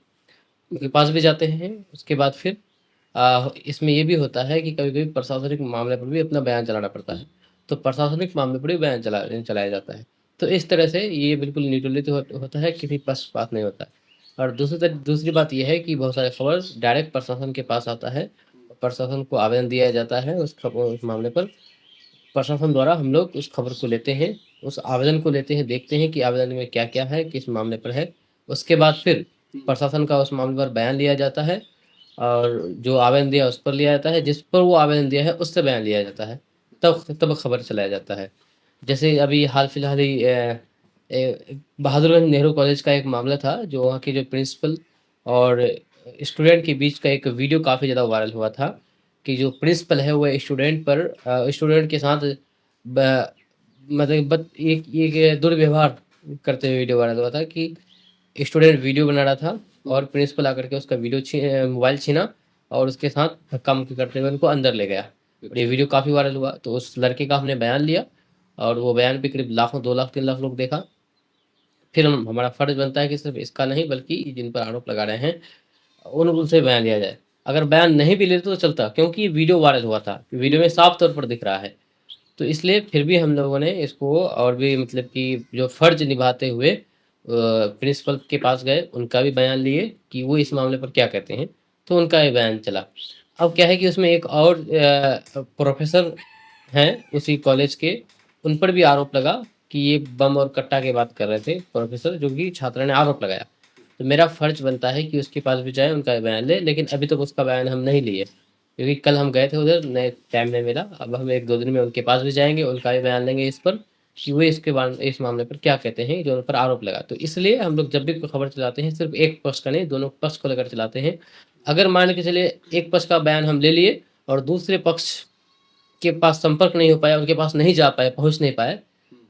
उनके पास भी जाते हैं, उसके बाद फिर इसमें ये भी होता है कि कभी-कभी प्रशासनिक मामले पर भी अपना बयान चलाना पड़ता है। तो प्रशासनिक मामले पर भी बयान चलाया जाता है। तो इस तरह से ये बिल्कुल न्यूट्रलिटी होता है, किसी पक्षपात नहीं होता। और दूसरी बात ये है कि बहुत सारे खबर डायरेक्ट प्रशासन के पास आता है। प्रशासन को आवेदन दिया जाता है उस मामले पर। प्रशासन द्वारा हम लोग उस खबर को लेते हैं, उस आवेदन को लेते हैं, देखते हैं कि आवेदन में क्या-क्या है, किस मामले पर है। उसके बाद फिर प्रशासन का उस मामले पर बयान लिया जाता है और जो आवेदन दिया उस पर लिया जाता है, जिस पर वो आवेदन दिया है उससे बयान लिया जाता है। तब खबर चलाया जाता है। जैसे अभी हाल-फिलहाल ही बहादुरगंज नेहरू कॉलेज का एक मामला था, जो वहाँ के जो प्रिंसिपल और स्टूडेंट के बीच का एक वीडियो काफ़ी ज़्यादा वायरल हुआ था, कि जो प्रिंसिपल है वो स्टूडेंट के साथ ब मतलब एक दुर्व्यवहार करते हुए वीडियो वायरल हुआ था कि स्टूडेंट वीडियो बना रहा था और प्रिंसिपल आकर के उसका मोबाइल छीना और उसके साथ धक्का-मुक्की करते हुए उनको अंदर ले गया। और ये वीडियो काफ़ी वायरल हुआ, तो उस लड़के का हमने बयान लिया और वो बयान भी करीब लाखों 2 लाख 3 लाख लोग देखा। फिर हमारा फर्ज़ बनता है कि सिर्फ़ इसका नहीं बल्कि जिन पर आरोप लगा रहे हैं, उनसे बयान लिया जाए। अगर बयान नहीं भी लेते तो चलता, क्योंकि वीडियो वायरल हुआ था। वीडियो में साफ तौर पर दिख रहा है। तो इसलिए फिर भी हम लोगों ने इसको और भी मतलब कि जो फ़र्ज़ निभाते हुए प्रिंसिपल के पास गए, उनका भी बयान लिए कि वो इस मामले पर क्या कहते हैं, तो उनका भी बयान चला। अब क्या है कि उसमें एक और प्रोफ़ेसर हैं उसी कॉलेज के, उन पर भी आरोप लगा कि ये बम और कट्टा की बात कर रहे थे प्रोफ़ेसर, जो कि छात्रा ने आरोप लगाया। तो मेरा फ़र्ज़ बनता है कि उसके पास भी जाएँ, उनका भी बयान लें, लेकिन अभी तक उसका बयान हम नहीं लिए। क्योंकि कल हम गए थे उधर, नहीं टाइम नहीं मिला। अब हम 1-2 दिन में उनके पास भी जाएँगे, उनका भी बयान लेंगे इस पर कि वो इस मामले पर क्या कहते हैं, जो उन पर आरोप लगा। तो इसलिए हम लोग जब भी कोई खबर चलाते हैं, सिर्फ़ एक पक्ष का नहीं, दोनों पक्ष को लेकर चलाते हैं। अगर मान के चलिए एक पक्ष का बयान हम ले लिए और दूसरे पक्ष के पास संपर्क नहीं हो पाया, उनके पास नहीं जा पाए, पहुँच नहीं पाए,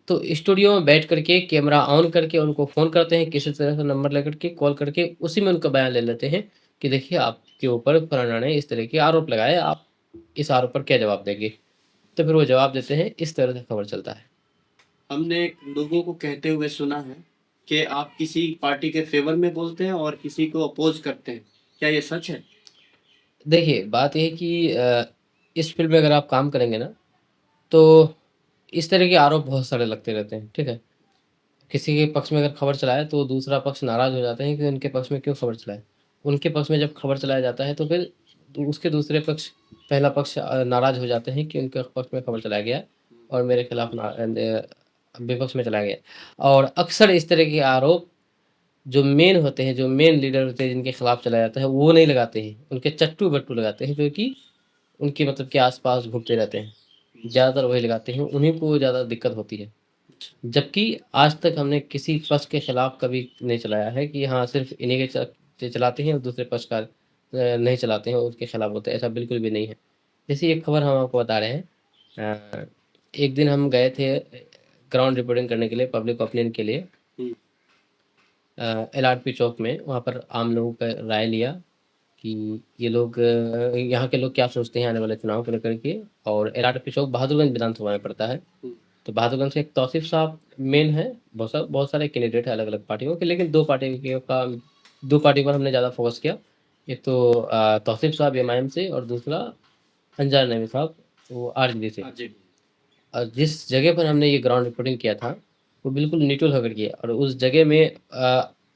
तो स्टूडियो में बैठ कर के कैमरा ऑन करके उनको फ़ोन करते हैं, किसी तरह से नंबर लेकर के कॉल करके उसी में उनका बयान ले लेते हैं कि देखिए आपके ऊपर फलाना ने इस तरह के आरोप लगाए, आप इस आरोप पर क्या जवाब देंगे? तो फिर वो जवाब देते हैं, इस तरह से खबर चलता है। हमने लोगों को कहते हुए सुना है कि आप किसी पार्टी के फेवर में बोलते हैं और किसी को अपोज करते हैं, क्या ये सच है? देखिए, बात ये है कि इस फ़ील्ड में अगर आप काम करेंगे ना, तो इस तरह के आरोप बहुत सारे लगते रहते हैं, ठीक है? किसी के पक्ष में अगर खबर चलाए तो दूसरा पक्ष नाराज़ हो जाते हैं कि उनके पक्ष में क्यों खबर चलाएँ। उनके पक्ष में जब खबर चलाया जाता है तो फिर उसके दूसरे पक्ष पहला पक्ष नाराज़ हो जाते हैं कि उनके पक्ष में खबर चलाया गया और मेरे खिलाफ विपक्ष में चलाया गया। और अक्सर इस तरह के आरोप जो मेन होते हैं, जो मेन लीडर होते हैं जिनके खिलाफ चलाया जाता है, वो नहीं लगाते हैं। उनके चट्टू-बट्टू लगाते हैं, जो कि उनके मतलब के आस-पास घूमते रहते हैं। ज़्यादातर वही लगाते हैं, उन्हीं को ज़्यादा दिक्कत होती है। जबकि आज तक हमने किसी पक्ष के खिलाफ कभी नहीं चलाया है कि हाँ, सिर्फ़ इन्हीं के से चलाते हैं और दूसरे पक्ष का नहीं चलाते हैं उसके खिलाफ होते हैं, ऐसा बिल्कुल भी नहीं है। जैसे एक खबर हम आपको बता रहे हैं, एक दिन हम गए थे ग्राउंड रिपोर्टिंग करने के लिए, पब्लिक ओपिनियन के लिए, एलआरपी चौक में। वहाँ पर आम लोगों का राय लिया कि ये लोग यहाँ के लोग क्या सोचते हैं आने वाले चुनाव को लेकर के। और एलआरपी चौक बहादुरगंज विधानसभा में पड़ता है। तो बहादुरगंज से एक तौसीफ साहब मेन है, बहुत सारे कैंडिडेट है अलग अलग पार्टियों के, लेकिन दो पार्टी पर हमने ज़्यादा फोकस किया। एक तो तौसीफ साहब एमआईएम से, और दूसरा अंजार नईम साहब वो आरजेडी से। और जिस जगह पर हमने ये ग्राउंड रिपोर्टिंग किया था वो बिल्कुल न्यूट्रल होकर किया, और उस जगह में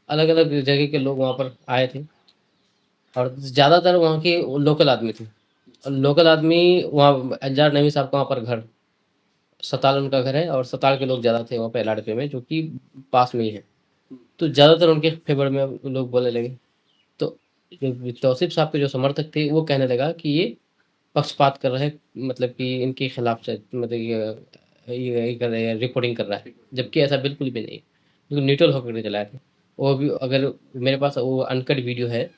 अलग अलग जगह के लोग वहाँ पर आए थे, और ज़्यादातर वहाँ के लोकल आदमी थे। और लोकल आदमी वहाँ अंजार नईम साहब का वहाँ पर घर सताल उनका घर है, और सताल के लोग ज़्यादा थे वहाँ पे एलआरपी में, जो कि पास में ही है। तो ज़्यादातर उनके फेवर में लोग बोलने लगे। तो जो तौसीफ साहब के जो समर्थक थे वो कहने लगा कि ये पक्षपात कर रहे हैं, मतलब कि इनके खिलाफ से, मतलब ये कर रहे हैं, रिपोर्टिंग कर रहा है, जबकि ऐसा बिल्कुल भी नहीं है। बिल्कुल न्यूट्रल होकर के चलाए थे। वो भी अगर मेरे पास वो अनकट वीडियो है,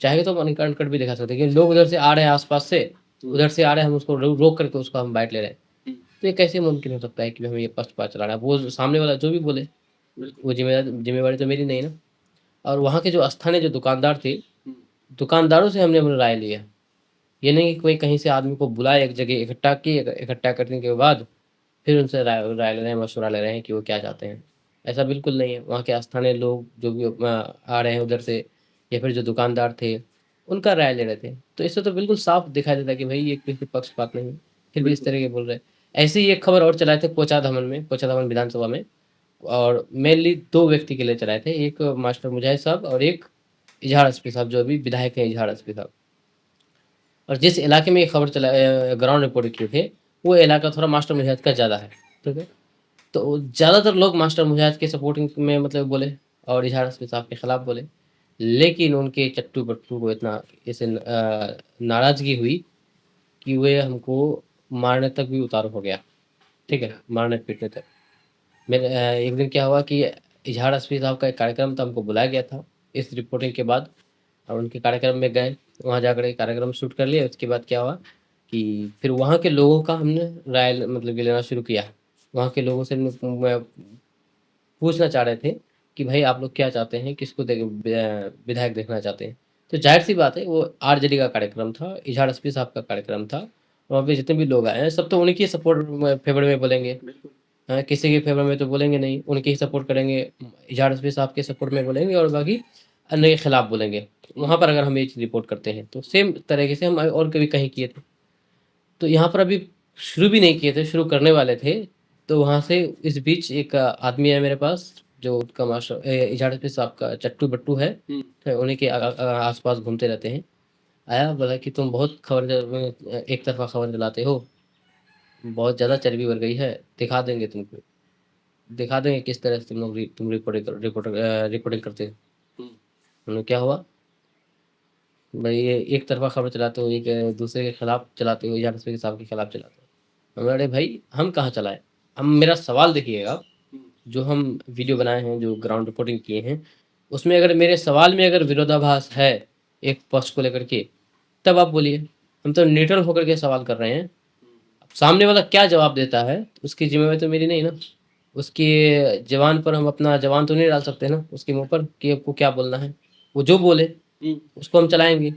चाहे तो हम अनकट भी दिखा सकते हैं कि लोग उधर से आ रहे हैं, आसपास से उधर से आ रहे हैं, हम उसको रोक करके उसको हम बाइट ले रहे हैं। तो ये कैसे मुमकिन हो सकता है कि हमें ये पक्षपात चलाना है? वो सामने वाला जो भी बोले, वो जिम्मेवारी तो मेरी नहीं ना। और वहाँ के जो स्थानीय जो दुकानदार थे, दुकानदारों से हमने राय लिया। ये नहीं कि कोई कहीं से आदमी को बुलाए, एक जगह इकट्ठा किए, इकट्ठा करने के बाद फिर उनसे राय ले रहे हैं, मशवरा ले रहे हैं कि वो क्या चाहते हैं। ऐसा बिल्कुल नहीं है। वहाँ के स्थानीय लोग जो भी आ रहे हैं उधर से, या फिर जो दुकानदार थे, उनका राय ले रहे थे। तो इससे तो बिल्कुल साफ दिखाई देता है कि भाई ये किसी पक्षपात नहीं है, फिर भी इस तरह के बोल रहे हैं। ऐसे ही एक खबर और चलाए थे पोचा धमन विधानसभा में, और मेनली दो व्यक्ति के लिए चलाए थे, एक मास्टर मुजाहिद साहब और एक इजहार एसपी साहब, जो अभी विधायक हैं इजहार एसपी साहब। और जिस इलाके में ये खबर चला ग्राउंड रिपोर्ट किए थे, वो इलाका थोड़ा मास्टर मुजाहिद का ज़्यादा है, ठीक है। तो ज़्यादातर लोग मास्टर मुजाहिद के सपोर्टिंग में मतलब बोले, और इजहार एसपी साहब के खिलाफ बोले। लेकिन उनके चट्टू बट्टू को इतना इसे नाराज़गी हुई कि वे हमको मारने तक भी उतारू हो गया, ठीक है, मारने पीटने तक। मेरे एक दिन क्या हुआ कि इजहार एसपी साहब का एक कार्यक्रम था, हमको बुलाया गया था इस रिपोर्टिंग के बाद, और उनके कार्यक्रम में गए, वहाँ जाकर के कार्यक्रम शूट कर लिया। उसके बाद क्या हुआ कि फिर वहाँ के लोगों का हमने राय मतलब कि लेना शुरू किया। वहाँ के लोगों से पूछना चाह रहे थे कि भाई आप लोग क्या चाहते हैं, किसको विधायक देखना चाहते हैं। तो जाहिर सी बात है, वो आरजेडी का कार्यक्रम था, इजहार एसपी साहब का कार्यक्रम था। वहाँ पे जितने भी लोग आए हैं सब तो उन्हीं की सपोर्ट फेवर में बोलेंगे। किसी के फेवर में तो बोलेंगे नहीं, उनके ही सपोर्ट करेंगे, इजहार एसपी साहब के सपोर्ट में बोलेंगे, और बाकी अन्य के खिलाफ बोलेंगे। वहाँ पर अगर हम ये चीज़ रिपोर्ट करते हैं तो सेम तरीके से हम और कभी कहीं किए थे। तो यहाँ पर अभी शुरू भी नहीं किए थे, शुरू करने वाले थे। तो वहाँ से इस बीच एक आदमी है मेरे पास, जो उसका मास्टर इजहार एसपी साहब का चट्टू बट्टू है, तो उन्हीं के आसपास घूमते रहते हैं। आया, बोला कि तुम बहुत एक तरफा खबर चलाते हो, बहुत ज़्यादा चर्बी बढ़ गई है, दिखा देंगे तुमको, दिखा देंगे किस तरह से तुम रिपोर्टिंग करते हो। उन्होंने क्या हुआ भाई, ये एक तरफा खबर चलाते हो, एक दूसरे के खिलाफ चलाते हो, या दूसरे के साहब के खिलाफ चलाते हो। हमने, अरे भाई हम कहाँ चलाए, हम मेरा सवाल देखिएगा। जो हम वीडियो बनाए हैं, जो ग्राउंड रिपोर्टिंग किए हैं, उसमें अगर मेरे सवाल में अगर विरोधाभास है एक पक्ष को लेकर के, तब आप बोलिए। हम तो न्यूट्रल होकर के सवाल कर रहे हैं। सामने वाला क्या जवाब देता है उसकी जिम्मेवारी तो मेरी नहीं ना। उसके जवान पर हम अपना जवान तो नहीं डाल सकते ना उसके मुंह पर कि आपको क्या बोलना है। वो जो बोले उसको हम चलाएंगे।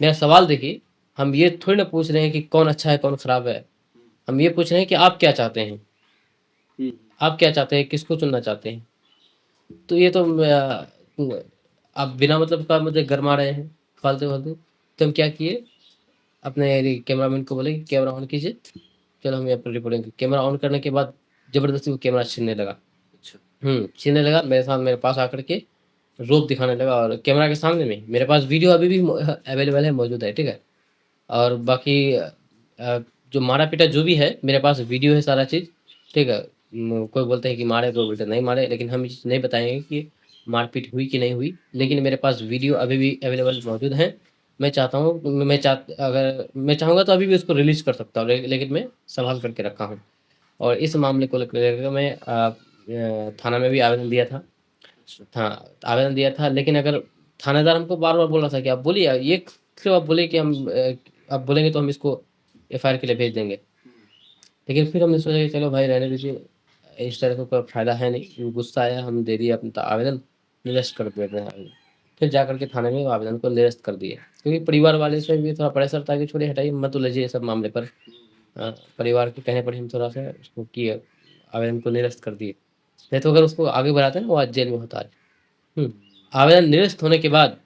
मेरा सवाल देखिए, हम ये थोड़ी ना पूछ रहे हैं कि कौन अच्छा है कौन खराब है। हम ये पूछ रहे हैं कि आप क्या चाहते हैं, आप क्या चाहते हैं, किसको चुनना चाहते हैं। तो ये तो आप बिना मतलब का मुझे गरमा रहे हैं फालतू फालतू। तो हम क्या किए, अपने कैमरामैन को बोले कि कैमरा ऑन कीजिए। चलो हम यहाँ पर रिपोर्टिंग, कैमरा ऑन करने के बाद जबरदस्ती वो कैमरा छीनने लगा। छीनने लगा मेरे साथ, मेरे पास आकर के रोब दिखाने लगा, और कैमरा के सामने में। मेरे पास वीडियो अभी भी अवेलेबल है, मौजूद है, ठीक है। और बाकी जो मारा पीटा जो भी है, मेरे पास वीडियो है सारा चीज़, ठीक है। कोई बोलते हैं कि मारे, कोई बोलते नहीं मारे, लेकिन हम ये चीज़ नहीं बताएंगे कि मारपीट हुई कि नहीं हुई। लेकिन मेरे पास वीडियो अभी भी अवेलेबल मौजूद है। मैं चाहता हूँ, अगर मैं चाहूँगा तो अभी भी उसको रिलीज़ कर सकता हूँ, लेकिन मैं संभाल करके रखा हूँ। और इस मामले को लेकर मैं थाना में भी आवेदन दिया था। हाँ, आवेदन दिया था, लेकिन अगर थानेदार हमको बार-बार बोल रहा था कि आप बोलिए, ये क्यों आप बोले कि आप बोलेंगे तो हम इसको एफआईआर के लिए भेज देंगे। लेकिन फिर हमने सोचा कि चलो भाई रहने दीजिए, इस तरह का कोई फ़ायदा है नहीं। गुस्सा आया, हम दे दिए अपना आवेदन, निरस्त कर दिया अपना आवेदन। फिर जा कर के थाने में आवेदन को निरस्त कर दिए, क्योंकि परिवार वाले से भी थोड़ा प्रेशर था कि छोड़िए हटाइए, मत उलझिए ये सब मामले पर। परिवार के कहने पर ही हम थोड़ा-सा उसको किए, आवेदन को निरस्त कर दिए। नहीं तो अगर उसको आगे बढ़ाते ना, वो आज जेल में होता आज। आवेदन निरस्त होने के बाद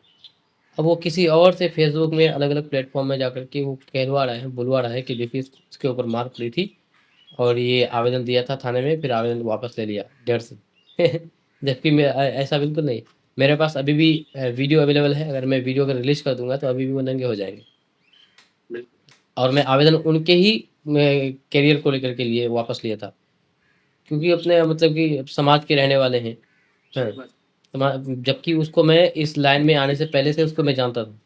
अब वो किसी और से फेसबुक में अलग-अलग प्लेटफ़ॉर्म में जाकर के वो कहलवा रहा है, बुलवा रहा है कि देखिए इसके ऊपर मार पड़ी थी और ये आवेदन दिया था थाने में, फिर आवेदन वापस ले लिया डर से। जबकि ऐसा बिल्कुल नहीं। मेरे पास अभी भी वीडियो अवेलेबल है, अगर मैं वीडियो अगर रिलीज़ कर दूँगा तो अभी भी वो नंगे हो जाएँगे। और मैं आवेदन उनके ही करियर को लेकर के लिए वापस लिया था, क्योंकि अपने मतलब कि समाज के रहने वाले हैं। हाँ, जबकि उसको मैं इस लाइन में आने से पहले से उसको मैं जानता था।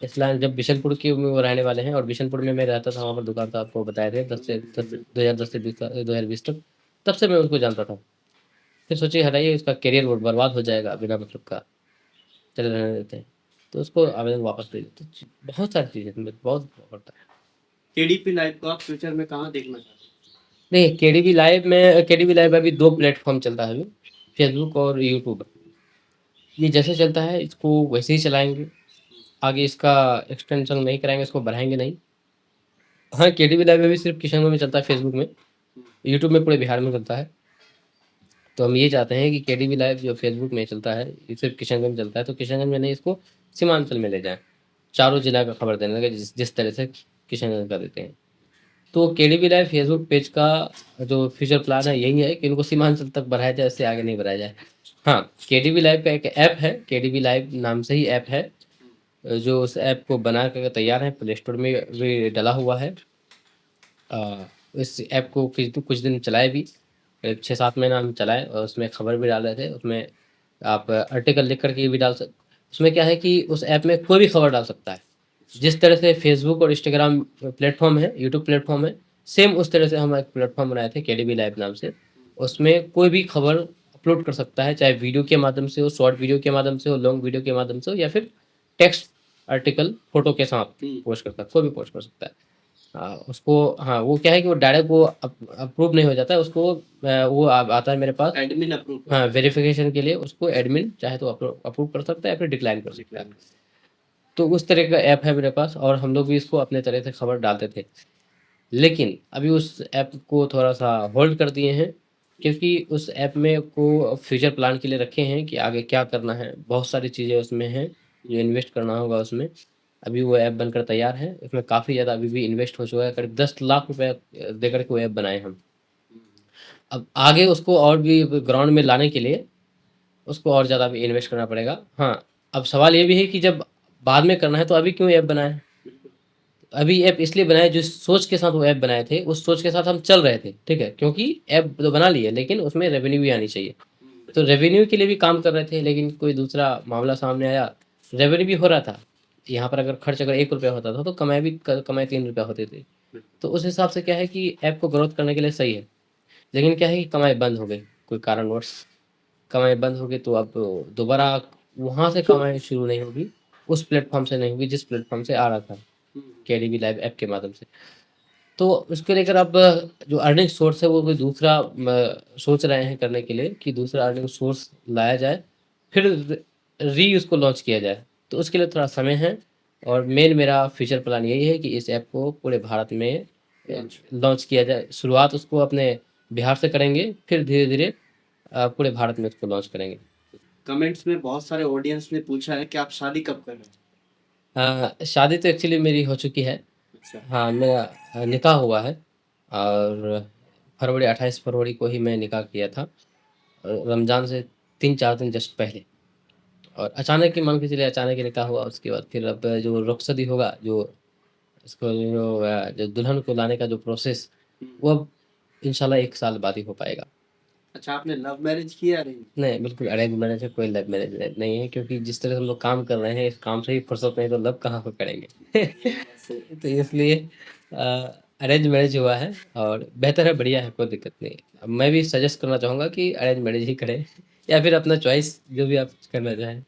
इस लाइन जब बिशनपुर के वो रहने वाले हैं और बिशनपुर में मैं रहता था, वहाँ पर दुकान था, आपको बताया था 2010 से 2020 तक, तब से मैं उसको जानता था। फिर सोचिए हटाइए, इसका करियर बर्बाद हो जाएगा बिना मतलब का, चले रहने देते हैं। तो उसको आवेदन वापस ले लेते। तो बहुत सारी चीज़ें बहुत पड़ता है। केडीपी लाइव को आप फ्यूचर में कहाँ देखना चाहते हैं? नहीं, केडीबी लाइव अभी 2 प्लेटफ़ॉर्म चलता है अभी, फेसबुक और यूट्यूब। ये जैसे चलता है इसको वैसे ही चलाएँगे, आगे इसका एक्सटेंशन नहीं कराएँगे, इसको बढ़ाएँगे नहीं। हाँ, केडीबी लाइव अभी सिर्फ़ किशनगंज में चलता है फेसबुक में, यूट्यूब में पूरे बिहार में चलता है। तो हम ये चाहते हैं कि केडीबी लाइव जो फेसबुक में चलता है, ये सिर्फ़ किशनगंज में चलता है, तो किशनगंज में नहीं, इसको सीमांचल में ले जाएँ। चारों जिला का खबर देने लगे, जिस तरह से किशनगंज का देते हैं। तो केडीबी लाइव फेसबुक पेज का जो फ्यूचर प्लान है यही है कि इनको सीमांचल तक बढ़ाया जाए, इससे आगे नहीं बढ़ाया जाए। हाँ, केडीबी लाइव का एक ऐप है, केडीबी लाइव नाम से ही ऐप है, जो उस ऐप को बना कर के तैयार है, प्ले स्टोर में भी डला हुआ है। इस ऐप को कुछ दिन चलाए भी, करीब 6-7 महीना हम चलाए और उसमें खबर भी डाल रहे थे। उसमें आप आर्टिकल लिख कर के भी डाल सक उसमें क्या है कि उस ऐप में कोई भी खबर डाल सकता है। जिस तरह से फेसबुक और इंस्टाग्राम प्लेटफ़ॉर्म है, यूट्यूब प्लेटफ़ॉर्म है, सेम उस तरह से हम एक प्लेटफ़ॉर्म बनाए थे केडीबी लाइव नाम से। उसमें कोई भी खबर अपलोड कर सकता है, चाहे वीडियो के माध्यम से हो, शॉर्ट वीडियो के माध्यम से हो, लॉन्ग वीडियो के माध्यम से हो, या फिर टेक्स्ट आर्टिकल फ़ोटो के साथ पोस्ट कर सकता है, कोई भी पोस्ट कर सकता है। उसको हाँ, वो क्या है कि वो डायरेक्ट वो अप्रूव नहीं हो जाता है, उसको वो आता है मेरे पास एडमिन अप्रूव। हाँ, वेरिफ़िकेशन के लिए उसको एडमिन चाहे तो अप्रूव कर सकता है या फिर डिक्लाइन कर सकता है। तो उस तरह का ऐप है मेरे पास और हम लोग भी इसको अपने तरह से खबर डालते थे। लेकिन अभी उस ऐप को थोड़ा-सा होल्ड कर दिए हैं, क्योंकि उस ऐप में को फ्यूचर प्लान के लिए रखे हैं कि आगे क्या करना है। बहुत सारी चीज़ें उसमें हैं, जो इन्वेस्ट करना होगा उसमें। अभी वो ऐप बनकर तैयार है, उसमें काफ़ी ज़्यादा अभी भी इन्वेस्ट हो चुका है, करीब 10 लाख रुपए देकर के वो ऐप बनाए हम। अब आगे उसको और भी ग्राउंड में लाने के लिए उसको और ज़्यादा भी इन्वेस्ट करना पड़ेगा। हाँ, अब सवाल ये भी है कि जब बाद में करना है तो अभी क्यों ऐप बनाएँ? अभी ऐप इसलिए बनाए, जिस सोच के साथ वो ऐप बनाए थे, उस सोच के साथ हम चल रहे थे, ठीक है? क्योंकि ऐप तो बना लिए, लेकिन उसमें रेवेन्यू भी आनी चाहिए। तो रेवेन्यू के लिए भी काम कर रहे थे, लेकिन कोई दूसरा मामला सामने आया, रेवेन्यू भी हो रहा था। यहाँ पर अगर खर्च अगर ₹1 होता था, तो कमाई ₹3 होते थे। तो उस हिसाब से क्या है कि ऐप को ग्रोथ करने के लिए सही है। लेकिन क्या है कि कमाई बंद हो गई, कोई कारणवश कमाई बंद हो गई, तो अब दोबारा वहाँ से कमाई शुरू नहीं होगी, उस प्लेटफ़ॉर्म से नहीं होगी जिस प्लेटफ़ॉर्म से आ रहा था, केडीबी लाइव ऐप के माध्यम से। तो उसको लेकर अब जो अर्निंग सोर्स है वो कोई दूसरा सोच रहे हैं करने के लिए कि दूसरा अर्निंग सोर्स लाया जाए, फिर उसको लॉन्च किया जाए। तो उसके लिए थोड़ा समय है और मेन मेरा फ्यूचर प्लान यही है कि इस ऐप को पूरे भारत में लॉन्च किया जाए। शुरुआत उसको अपने बिहार से करेंगे, फिर धीरे-धीरे पूरे भारत में उसको लॉन्च करेंगे। कमेंट्स में बहुत सारे ऑडियंस ने पूछा है कि आप शादी कब कर रहे हैं? शादी तो एक्चुअली मेरी हो चुकी है। अच्छा। हाँ, मेरा निकाह हुआ है और 28 फरवरी को ही मैं निकाह किया था। रमज़ान से 3-4 दिन जस्ट पहले, और अचानक ही मान के चलिए, अचानक ही निकाह हुआ। उसके बाद फिर अब जो रुखसती होगा, जो दुल्हन को लाने का जो प्रोसेस, वो अब इंशाल्लाह 1 साल बाद ही हो पाएगा। अच्छा, आपने लव मैरिज की या अरेंज? नहीं, बिल्कुल अरेंज मैरेज है, कोई लव मैरेज नहीं है, क्योंकि जिस तरह से हम लोग काम कर रहे हैं, इस काम से ही फुर्सत नहीं तो लव कहाँ पे करेंगे। तो इसलिए अरेंज मैरेज हुआ है और बेहतर है, बढ़िया है, कोई दिक्कत नहीं है। अब मैं भी सजेस्ट करना चाहूँगा कि अरेंज मैरेज ही करें या फिर अपना चॉइस जो भी आप करना चाहें।